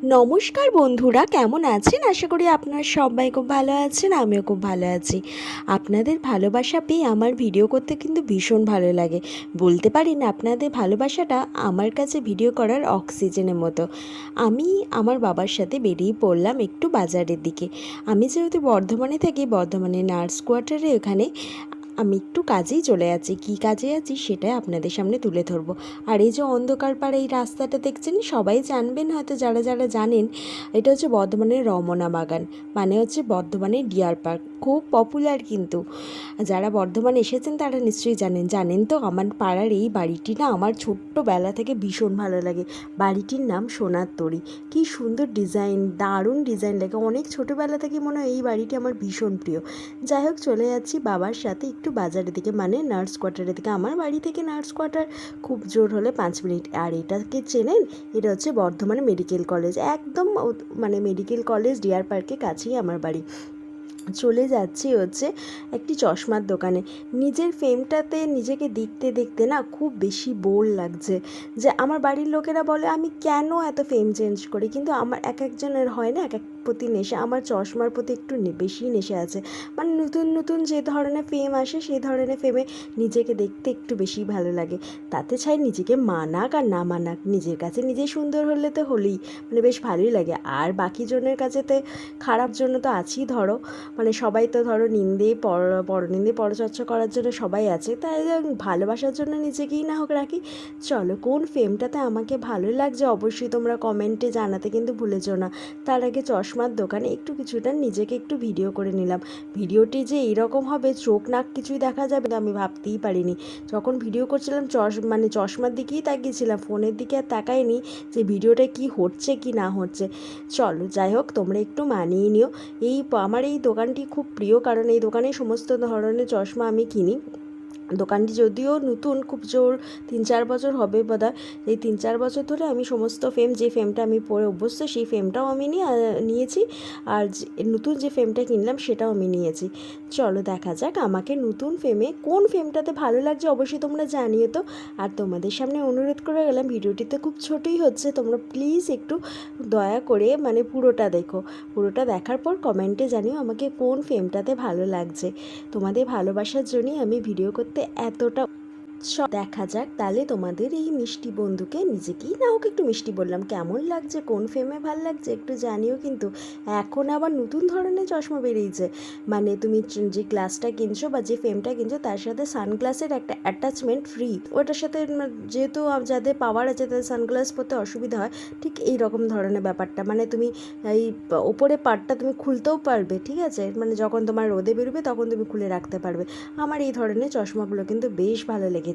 নমস্কার বন্ধুরা, কেমন আছেন? আশা করি আপনারা সবাই খুব ভালো আছেন, আমিও খুব ভালো আছি। আপনাদের ভালোবাসা পেয়ে আমার ভিডিও করতে কিন্তু ভীষণ ভালো লাগে। বলতে পারেন আপনাদের ভালোবাসাটা আমার কাছে ভিডিও করার অক্সিজেনের মতো। আমি আমার বাবার সাথে বেরিয়ে পড়লাম একটু বাজারের দিকে। আমি যেহেতু বর্ধমানে থাকি, বর্ধমানে নার্স কোয়ার্টারে ওখানে আমি একটু কাজেই চলে যাচ্ছি। কী কাজে আছি সেটাই আপনাদের সামনে তুলে ধরবো। আর এই যে অন্ধকার পাড়া এই রাস্তাটা দেখছেন, সবাই জানবেন হয়তো, যারা যারা জানেন, এটা হচ্ছে বর্ধমানের রমনা বাগান, মানে হচ্ছে বর্ধমানের ডিয়ার পার্ক। খুব পপুলার কিন্তু, যারা বর্ধমানে এসেছেন তারা নিশ্চয়ই জানেন তো আমার পাড়ার এই বাড়িটি না আমার ছোট্টবেলা থেকে ভীষণ ভালো লাগে। বাড়িটির নাম সোনার তরী। কী সুন্দর ডিজাইন, দারুণ ডিজাইন লাগে। অনেক ছোটোবেলা থেকে মনে হয় এই বাড়িটি আমার ভীষণ প্রিয়। যাই হোক, চলে যাচ্ছি বাবার সাথে একটু বাজারের দিকে, মানে নার্স কোয়ার্টারের দিকে। আমার বাড়ি থেকে নার্স কোয়ার্টার খুব জোর হলে 5 মিনিট। আর এটাকে চেনেন? এটা হচ্ছে বর্ধমানে মেডিকেল কলেজ, একদম মানে মেডিকেল কলেজ ডিয়ার পার্কের কাছেই আমার বাড়ি। চলে যাচ্ছি হচ্ছে একটি চশমার দোকানে। নিজের ফ্রেমটাতে নিজেকে দেখতে দেখতে না খুব বেশি বোর লাগছে। যে আমার বাড়ির লোকেরা বলে আমি কেন এত ফ্রেম চেঞ্জ করি, কিন্তু আমার এক একজনের হয় না এক এক প্রতি নেশা। আমার চশমার প্রতি একটু বেশি নেশা আছে। মানে নতুন নতুন যে ধরনের ফ্রেম আসে সেই ধরনের ফ্রেমে নিজেকে দেখতে একটু বেশি ভালো লাগে। তাতে চাই নিজেকে মানাক আর না মানাক, নিজের কাছে নিজে সুন্দর হলে তো হলেই মানে বেশ ভালোই লাগে। আর বাকি জনের কাছে তো খারাপ জন্য তো আছেই। ধরো মানে সবাই তো ধরো নিন্দে পরনিন্দে পরচর্চা করার জন্য সবাই আছে, তাই ভালোবাসার জন্য নিজেকেই না হোক রাখি। চলো, কোন ফ্রেমটাতে আমাকে ভালো লাগছে অবশ্যই তোমরা কমেন্টে জানাতে কিন্তু ভুলে যেও না। তার আগে চশমার দোকানে একটু কিছুটা নিজেকে একটু ভিডিও করে নিলাম। ভিডিওটি যে এইরকম হবে, চোখ নাক কিছুই দেখা যাবে আমি ভাবতেই পারিনি। যখন ভিডিও করছিলাম মানে চশমার দিকেই তাকিয়েছিলাম, ফোনের দিকে আর তাকাইনি যে ভিডিওটা কি হচ্ছে কি না হচ্ছে। চলো, যাই হোক, তোমরা একটু মানিয়ে নিও। আমার এই দোকানটি খুব প্রিয়, কারণ এই দোকানে সমস্ত ধরনের চশমা আমি কিনি। দোকানটি যদিও নতুন, খুব জোর 3-4 বছর হবে বোধহয়। এই 3-4 বছর ধরে আমি সমস্ত ফ্রেম, যে ফ্রেমটা আমি পরে অভ্যস্ত সেই ফ্রেমটাও আমি নিয়েছি। আর নতুন যে ফ্রেমটা কিনলাম সেটাও আমি নিয়েছি। চলো দেখা যাক আমাকে নতুন ফ্রেমে কোন ফ্রেমটাতে ভালো লাগছে অবশ্যই তোমরা জানিও তো। আর তোমাদের সামনে অনুরোধ করে গেলাম, ভিডিওটিতে খুব ছোটোই হচ্ছে, তোমরা প্লিজ একটু দয়া করে মানে পুরোটা দেখো। পুরোটা দেখার পর কমেন্টে জানিও আমাকে কোন ফ্রেমটাতে ভালো লাগছে। তোমাদের ভালোবাসার জন্যই আমি ভিডিও করতে এতটা। দেখা যাক তাহলে তোমাদের এই মিষ্টি বন্ধুকে, নিজেকেই না হোক একটু মিষ্টি বললাম, কেমন লাগছে, কোন ফ্রেমে ভাল লাগছে একটু জানিও কিন্তু। এখন আবার নতুন ধরনের চশমা বেরিয়েছে, মানে তুমি যে গ্লাসটা কিনছো বা যে ফ্রেমটা কিনছো তার সাথে সানগ্লাসের একটা অ্যাটাচমেন্ট ফ্রি। ওটার সাথে যেহেতু যাদের পাওয়ার আছে তাদের সানগ্লাস পরতে অসুবিধা হয়, ঠিক এই রকম ধরনের ব্যাপারটা। মানে তুমি এই ওপরে পার্টটা তুমি খুলতেও পারবে, ঠিক আছে, মানে যখন তোমার রোদে বেরোবে তখন তুমি খুলে রাখতে পারবে। আমার এই ধরনের চশমাগুলো কিন্তু বেশ ভালো লেগেছে।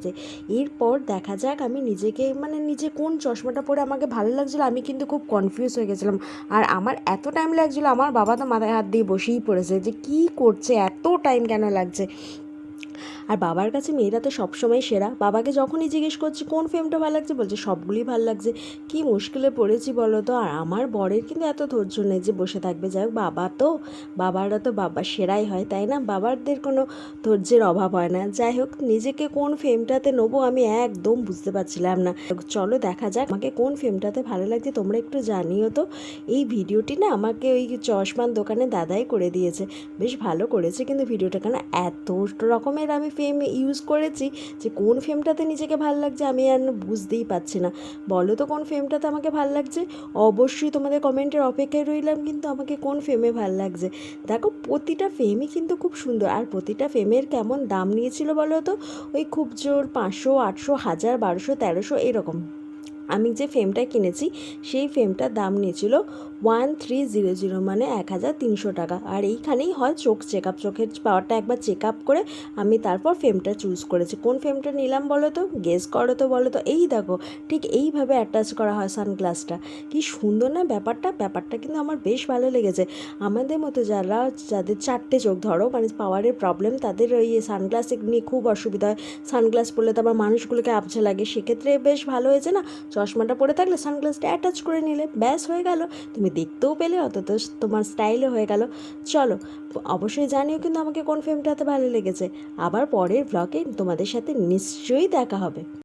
এরপর দেখা যাক আমি নিজেকে, মানে নিজে কোন চশমাটা পরে আমাকে ভালো লাগছিলো, আমি কিন্তু খুব কনফিউজ হয়ে গেছিলাম। আর আমার এত টাইম লাগছিলো, আমার বাবা তো মাথায় হাত দিয়ে বসেই পড়েছে যে কী করছে, এত টাইম কেন লাগছে। আর বাবার কাছে মেয়েরা তো সবসময় সেরা। বাবাকে যখনই জিজ্ঞেস করছি কোন ফ্রেমটা ভালো লাগছে, বলছে সবগুলোই ভালো লাগছে। কী মুশকিলে পড়েছি বলো তো। আর আমার বরের কিন্তু এত ধৈর্য নেই যে বসে থাকবে। যাই হোক, বাবারা তো বাবা সেরাই হয়, তাই না? বাবারদের কোনো ধৈর্যের অভাব হয় না। যাই হোক, নিজেকে কোন ফ্রেমটাতে নেবো আমি একদম বুঝতে পারছিলাম না। চলো দেখা যাক আমাকে কোন ফ্রেমটাতে ভালো লাগছে, তোমরা একটু জানিও তো। এই ভিডিওটি না আমাকে ওই চশমার দোকানে দাদাই করে দিয়েছে, বেশ ভালো করেছে কিন্তু ভিডিওটা, কেন এত রকমের আমি ফ্রেম ইউজ করেছি যে কোন ফ্রেমটাতে নিজেকে ভালো লাগছে আমি আর বুঝতেই পারছি না। বলো তো কোন ফ্রেমটাতে আমাকে ভালো লাগছে, অবশ্যই তোমাদের কমেন্টের অপেক্ষায় রইলাম কিন্তু আমাকে কোন ফ্রেমে ভালো লাগছে। দেখো, প্রতিটা ফ্রেমই কিন্তু খুব সুন্দর। আর প্রতিটা ফ্রেমের কেমন দাম নিয়েছিল বলো তো, ওই খুব জোর 500, 800, 1000, 1200, 1300 এরকম। আমি যে ফ্রেমটা কিনেছি সেই ফ্রেমটার দাম নিয়েছিল 1300, মানে 1300 টাকা। আর এইখানেই হয় চোখ চেক আপ, চোখের পাওয়ারটা একবার চেক আপ করে আমি তারপর ফ্রেমটা চুজ করেছি। কোন ফ্রেমটা নিলাম বলো তো, গেস করো তো বলো তো। এই দেখো, ঠিক এইভাবে অ্যাটাচ করা হয় সানগ্লাসটা। কি সুন্দর না ব্যাপারটা কিন্তু আমার বেশ ভালো লেগেছে। আমাদের মতো যাদের 4টে চোখ, ধরো মানে পাওয়ারের প্রবলেম, তাদের ওই সানগ্লাস নিয়ে খুব অসুবিধা হয়। সানগ্লাস পরলে তো আবার মানুষগুলোকে আবছা লাগে, সেক্ষেত্রে বেশ ভালো হয়েছে না, চশমাটা পরে থাকলে সানগ্লাসটা অ্যাটাচ করে নিলে ব্যাস হয়ে গেল, তুমি দেখতেও পেলে, অত তোমার স্টাইলও হয়ে গেল। চলো, অবশ্যই জানিও কিন্তু আমাকে কোন ফ্রেমটাতে ভালো লেগেছে। আবার পরের ব্লগে তোমাদের সাথে নিশ্চয়ই দেখা হবে।